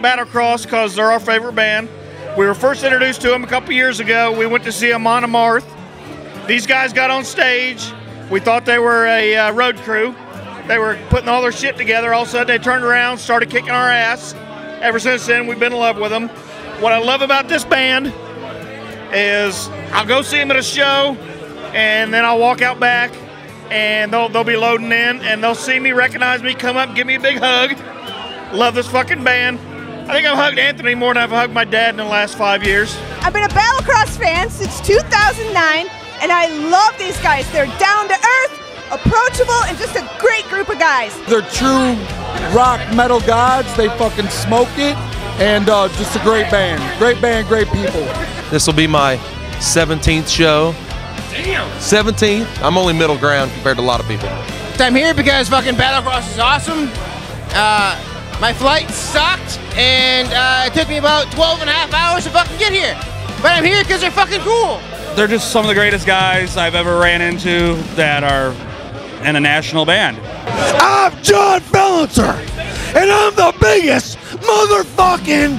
Battlecross because they're our favorite band. We were first introduced to them a couple years ago. We went to see them on a Marth. These guys got on stage. We thought they were a road crew. They were putting all their shit together. All of a sudden, they turned around, started kicking our ass. Ever since then, we've been in love with them. What I love about this band is I'll go see them at a show, and then I'll walk out back, and they'll be loading in, and they'll see me, recognize me, come up, give me a big hug. Love this fucking band. I think I've hugged Anthony more than I've hugged my dad in the last 5 years. I've been a Battlecross fan since 2009, and I love these guys. They're down to earth, approachable, and just a great group of guys. They're true rock metal gods. They fucking smoke it, and just a great band, great people. This will be my 17th show. Damn! 17th. I'm only middle ground compared to a lot of people. I'm here because fucking Battlecross is awesome. My flight sucked, and it took me about 12.5 hours to fucking get here. But I'm here because they're fucking cool. They're just some of the greatest guys I've ever ran into that are in a national band. I'm John Balancer, and I'm the biggest motherfucking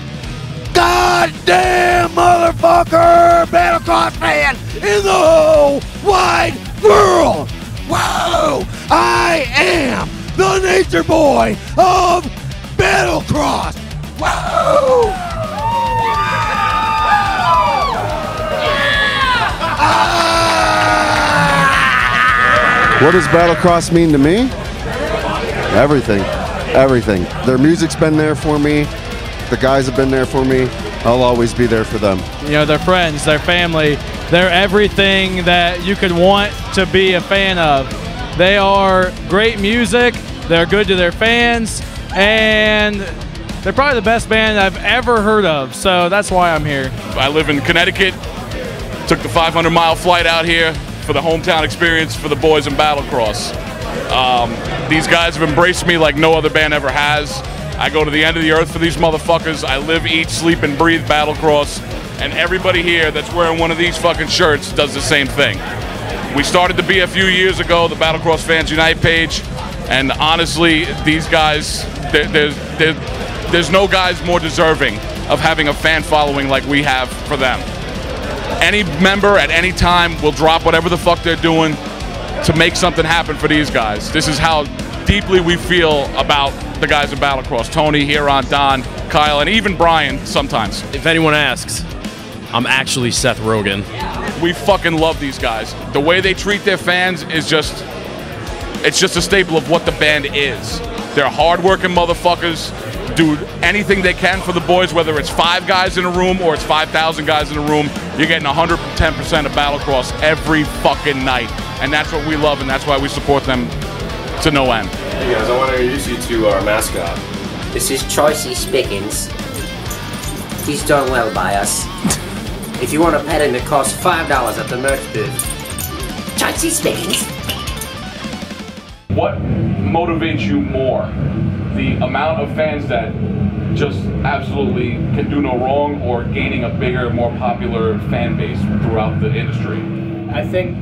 goddamn motherfucker Battlecross fan in the whole wide world. Whoa! I am the nature boy of Battlecross. Whoa! What does Battlecross mean to me? Everything. Everything. Their music's been there for me. The guys have been there for me. I'll always be there for them. You know, they're friends, they're family, they're everything that you could want to be a fan of. They are great music, they're good to their fans, and they're probably the best band I've ever heard of, so that's why I'm here. I live in Connecticut, took the 500-mile flight out here for the hometown experience for the boys in Battlecross. These guys have embraced me like no other band ever has. I go to the end of the earth for these motherfuckers. I live, eat, sleep, and breathe Battlecross, and everybody here that's wearing one of these fucking shirts does the same thing. We started to be a few years ago, the Battlecross Fans Unite page, and honestly, these guys, there's no guys more deserving of having a fan following like we have for them. Any member at any time will drop whatever the fuck they're doing to make something happen for these guys. This is how deeply we feel about the guys in Battlecross. Tony, Huron, Don, Kyle, and even Brian sometimes. If anyone asks, I'm actually Seth Rogen. We fucking love these guys. The way they treat their fans is just, it's just a staple of what the band is. They're hardworking motherfuckers, do anything they can for the boys, whether it's 5 guys in a room or it's 5,000 guys in a room. You're getting 110% of Battlecross every fucking night. And that's what we love, and that's why we support them to no end. Hey guys, I want to introduce you to our mascot. This is Choicey Spiggins. He's done well by us. If you want a pet, it costs $5 at the merch booth. Choicey Spiggins. What motivates you more? The amount of fans that just absolutely can do no wrong, or gaining a bigger, more popular fan base throughout the industry? I think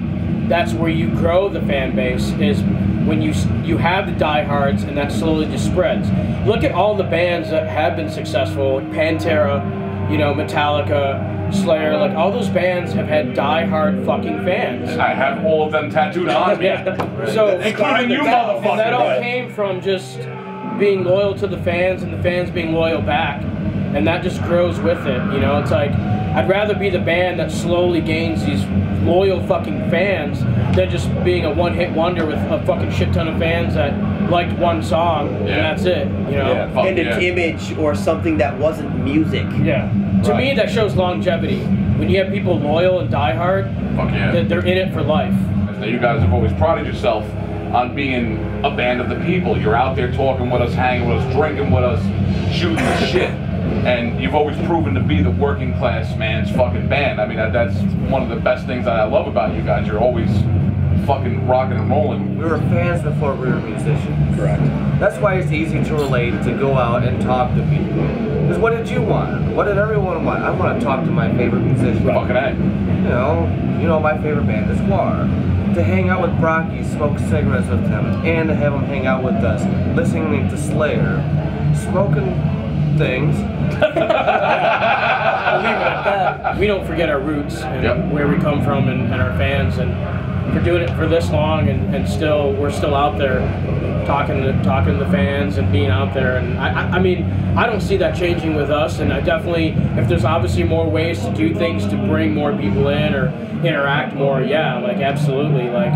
that's where you grow the fan base, is when you have the diehards, and that slowly just spreads. Look at all the bands that have been successful, Pantera, you know, Metallica, Slayer, like all those bands have had diehard fucking fans. I have all of them tattooed on me. Yeah. So including you, motherfucker. And that all came from just being loyal to the fans, and the fans being loyal back. And that just grows with it, you know? It's like, I'd rather be the band that slowly gains these loyal fucking fans than just being a one-hit wonder with a fucking shit ton of fans that liked one song, and that's it, you know? Yeah, and an image or something that wasn't music. Yeah. To me, that shows longevity. When you have people loyal and diehard, they're in it for life. You guys have always prided yourself on being a band of the people. You're out there talking with us, hanging with us, drinking with us, shooting the shit. And you've always proven to be the working class man's fucking band. I mean, that's one of the best things that I love about you guys. You're always fucking rocking and rolling. We were fans before we were musicians. Correct. That's why it's easy to relate, to go out and talk to people. Because what did you want? What did everyone want? I want to talk to my favorite musician. Fucking A. You know my favorite band is Squar. To hang out with Brocky, smoke cigarettes with him, and to have him hang out with us, listening to Slayer, smoking things. We don't forget our roots and where we come from and our fans, and for doing it for this long and we're still out there talking to the fans and being out there. And I mean, I don't see that changing with us, and I definitely, if there's obviously more ways to do things to bring more people in or interact more, yeah, like absolutely, like,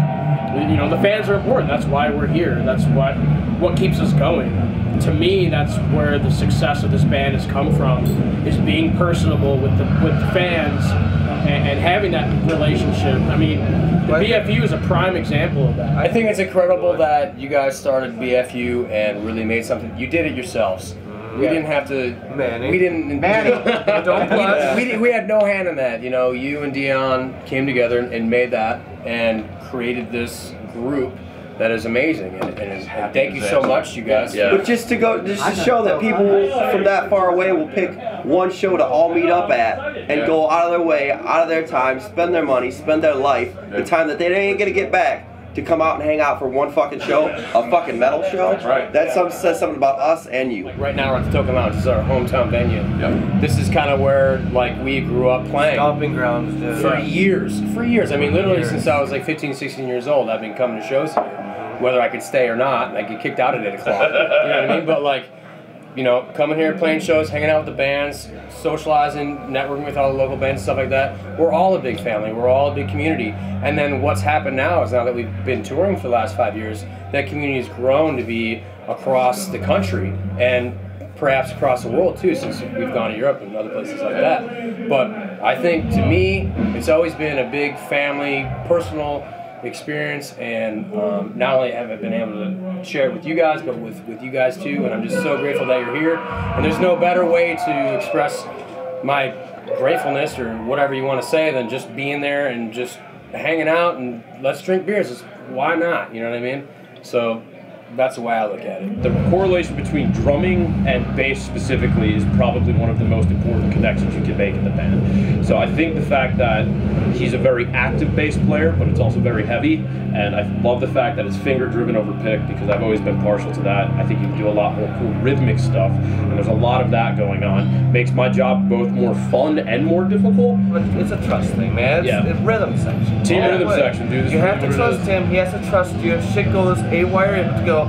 you know, the fans are important. That's why we're here. That's what keeps us going. To me, that's where the success of this band has come from, is being personable with the fans and having that relationship. I mean, the BFU is a prime example of that. I think it's incredible that you guys started BFU and really made something. You did it yourselves. We didn't have to. We didn't. Don't we had no hand in that. You know, you and Dion came together and made that and created this group that is amazing. And thank you so much, you guys. But just to show that people from that far away will pick one show to all meet up at and go out of their way, out of their time, spend their money, spend their life, the time that they ain't gonna get back, to come out and hang out for one fucking show, a fucking metal show. That says something about us and you. Right now we're at the Token Lounge. This is our hometown venue. This is kind of where, like, we grew up playing. Stomping grounds, dude. For years. For years. I mean, literally since I was like 15, 16 years old, I've been coming to shows here. Whether I could stay or not, and I get kicked out at 8 o'clock. You know what I mean? But, like, you know, coming here, playing shows, hanging out with the bands, socializing, networking with all the local bands, stuff like that. We're all a big family. We're all a big community. And then what's happened now is, now that we've been touring for the last 5 years, that community has grown to be across the country and perhaps across the world too, since we've gone to Europe and other places like that. But I think, to me, it's always been a big family, personal experience, and not only have I been able to share it with you guys, but with you guys too, and I'm just so grateful that you're here. And there's no better way to express my gratefulness, or whatever you want to say, than just being there and just hanging out and let's drink beers. Just, why not? You know what I mean? So that's the way I look at it. The correlation between drumming and bass specifically is probably one of the most important connections you can make in the band. So I think the fact that he's a very active bass player, but it's also very heavy, and I love the fact that it's finger driven over pick, because I've always been partial to that. I think you can do a lot more cool rhythmic stuff, and there's a lot of that going on. Makes my job both more fun and more difficult. But it's a trust thing, man. It's rhythm section. Team rhythm section, dude. You have to trust him. He has to trust you. If shit goes haywire, you have to go,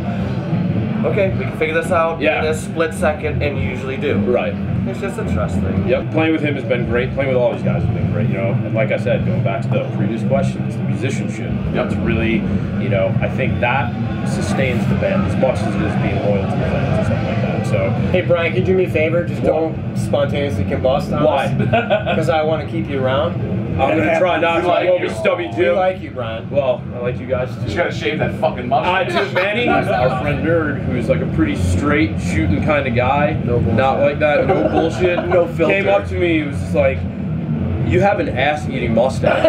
okay, we can figure this out in a split second, and you usually do. Right. It's just a trust thing. Yep, playing with him has been great. Playing with all these guys has been great, you know. And like I said, going back to the previous question, it's the musicianship. It's really, you know, I think that sustains the band as much as it is being loyal to the fans and stuff like that. So, hey Brian, could you do me a favor? Just don't spontaneously combust on us. Because I want to keep you around. I'm going to try not to. I won't be stubby too. We like you, Brian. Well, I like you guys too. You gotta shave that fucking mustache. I do. Manny, our friend Nerd, who's like a pretty straight shooting kind of guy. No bullshit. Not like that. No bullshit. No filter. Came up to me. He was just like, "You have an ass-eating mustache."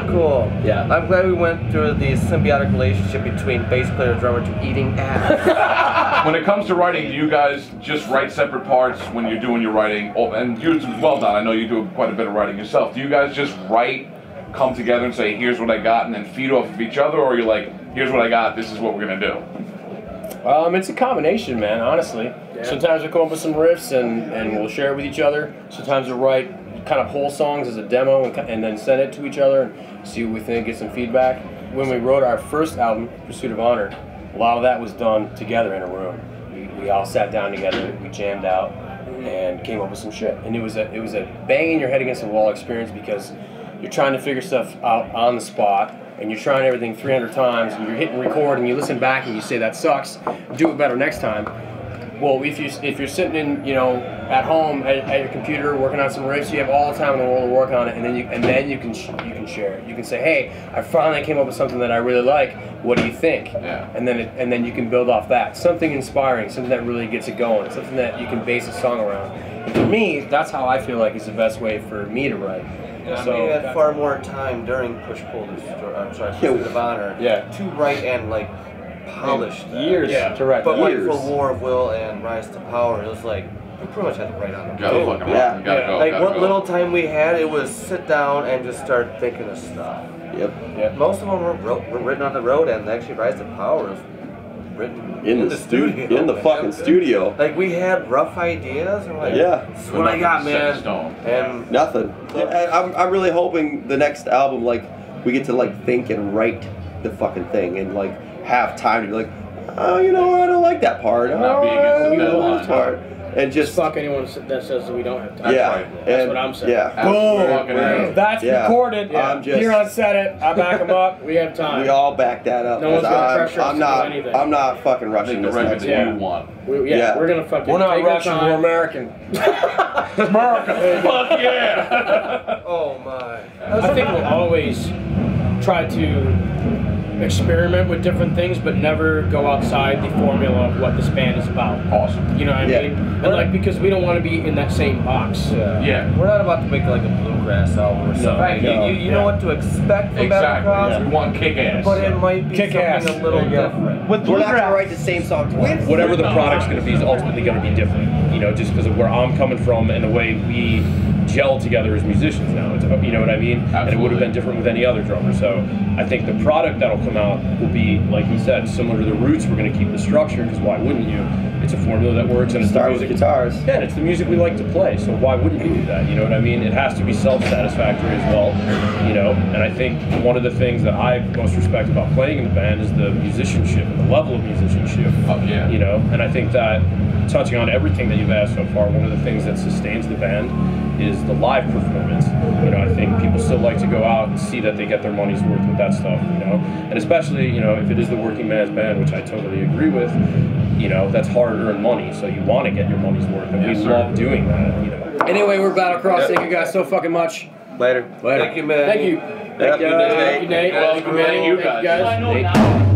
Cool. Yeah. I'm glad we went through the symbiotic relationship between bass player and drummer to eating ass. When it comes to writing, do you guys just write separate parts when you're doing your writing? Oh, and yours is well done. I know you do quite a bit of writing yourself. Do you guys just write, come together and say, here's what I got, and then feed off of each other? Or you're like, here's what I got, this is what we're going to do? It's a combination, man, honestly. Yeah. Sometimes we come up with some riffs and we'll share it with each other. Sometimes we'll write kind of whole songs as a demo and then send it to each other and see what we think, get some feedback. When we wrote our first album, Pursuit of Honor, a lot of that was done together in a room. We all sat down together, we jammed out, and came up with some shit. And it was a banging your head against the wall experience, because you're trying to figure stuff out on the spot, and you're trying everything 300 times, and you're hitting record, and you listen back and you say that sucks, do it better next time. Well, if you're sitting in, you know, at home at your computer working on some riffs, you have all the time in the world to work on it, and then you can share it. You can say, hey, I finally came up with something that I really like. What do you think? Yeah. And then you can build off that. Something inspiring, something that really gets it going, something that you can base a song around. And for me, that's how I feel like is the best way for me to write. Yeah, so you had far more time during Push-Pull, Pursuit of Honor, to write and like polish that. Years to write. But like for War of Will and Rise to Power, it was like we pretty much had to write on the go. Like what little time we had, it was sit down and just start thinking of stuff. Yep. Most of them were written on the road, and actually Rise to Power is written in the studio, in the fucking studio. Like we had rough ideas, and like, yeah, that's what I got, man. And nothing. I'm really hoping the next album, like, we get to like think and write the fucking thing, and like have time to be like, oh, you know, I don't like that part. Not being against the that part. And just fuck anyone that says that we don't have time. Yeah, That's what I'm saying. Yeah, Boom. That's recorded. I'm just, Huron said it. I back him up. We have time. We all back that up. No one's gonna pressure us to do anything. I'm not fucking rushing this next one. You want. We're gonna fucking. We're not take our Russian. time. We're American. America. Fuck yeah. Oh my. I think we'll always try to experiment with different things, but never go outside the formula of what this band is about. Awesome. You know what I mean? And like, because we don't want to be in that same box. Yeah. We're not about to make like a bluegrass album or something. Right. You know what to expect from Battlecross? We want kick-ass. But it might be something a little different. We're not gonna write the same song twice. Whatever the product's going to be is ultimately going to be different. You know, just because of where I'm coming from and the way we gel together as musicians now. It's, you know what I mean? Absolutely. And it would have been different with any other drummer. So I think the product that'll come out will be, like he said, similar to the Roots. We're going to keep the structure, because why wouldn't you? It's a formula that works, and it's Start the music. with guitars. Yeah, and it's the music we like to play. So why wouldn't you do that? You know what I mean? It has to be self-satisfactory as well. You know, and I think one of the things that I most respect about playing in the band is the musicianship and the level of musicianship. Oh yeah. You know, and I think that, touching on everything that you've asked so far, one of the things that sustains the band is the live performance. You know, I think people still like to go out and see that they get their money's worth with that stuff, you know? And especially, you know, if it is the working man's band, which I totally agree with, you know, that's hard-earned money, so you want to get your money's worth, and we love doing that, you know? Anyway, we're Battlecross. Thank you guys so fucking much. Later. Thank you, man. Thank you. Thank you, Nate. Thank you, Nate. Well, Thank you, Manny. you Thank you guys. guys. Nate.